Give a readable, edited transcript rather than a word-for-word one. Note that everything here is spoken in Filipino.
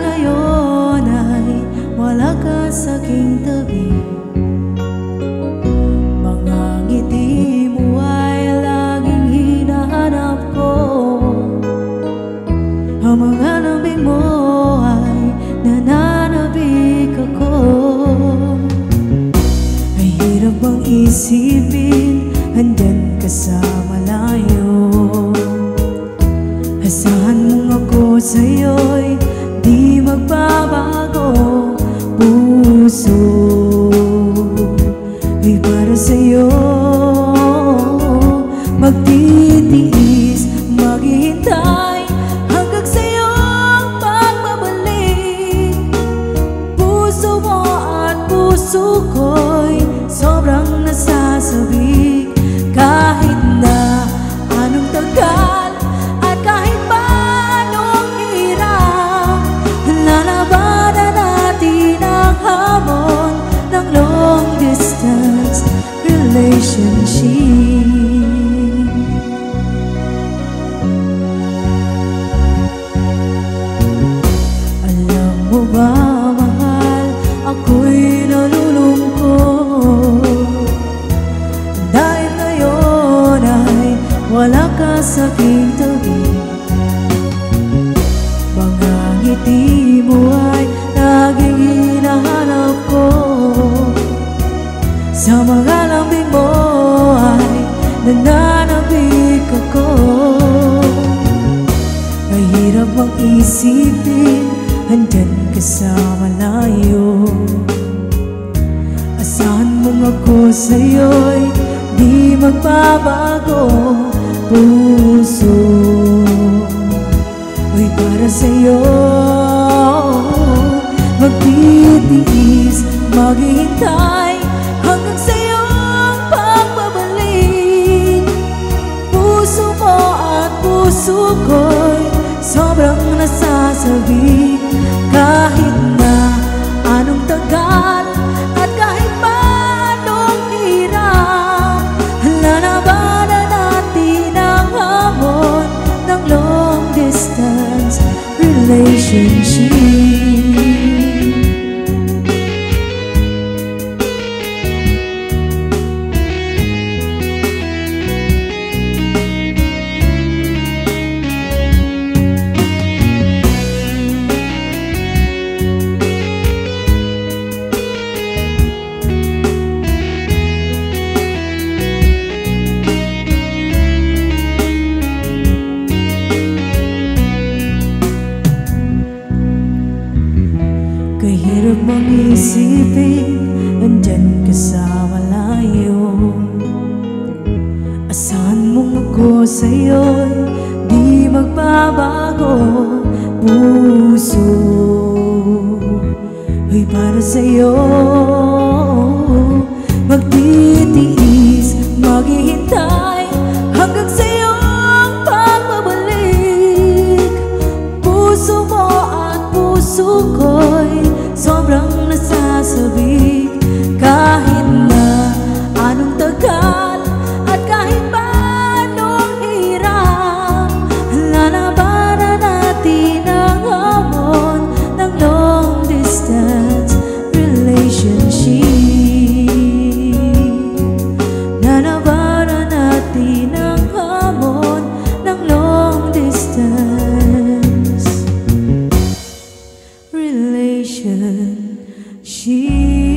ngayon ay wala ka sa aking tabi. Mga ngiti mo ay laging hinahanap ko. Ang mga lamig mo ay nananabik ako. Ay hirap bang isipin, andyan ka sa malayo. Asahan mong ako sa'yo'y di magbabago. Puso ay para sa'yo, magtitiis, maghihintay hanggang sa'yo ang pagbabalik. Puso mo at puso ko'y sobrang nasasabik. Kahit na anong tagal at kahit pa anong hirap, lalabanan natin ang hamon ng long distance relationship. Alam mo ba, mahal, ako'y nalulungkot dahil ngayon ay wala ka sa aking tabi. Mga ngiti mo ay laging hinahanap ko. Sa mga lambing mo ay nananabik ako. Mahirap bang isipin, andyan ka sa malayo. Asahan mong ako sa'yo'y di magbabago. Puso ay para sa'yo, magtitiis, maghihintay hanggang sa'yo ang pagbabalik. Puso mo at puso ko'y sobrang nasasabik. Kahit na anong tagal at kahit pa anong hirap, lalabanan natin ang hamon ng long distance relationship. Kahirap mong isipin, andyan ka sa malayo. Asahan mong ako sa'yo'y di magbabago. Puso ay para sa'yo, magtitiis, maghihintay hanggang sa'yo ang pagbabalik. Puso mo at puso ko'y sobrang nasasabik. Kahit na anong tagal at kahit pa anong hirap, lalabanan natin ang hamon ng long distance relationship. Lalabanan natin ang hamon ng long distance relationship.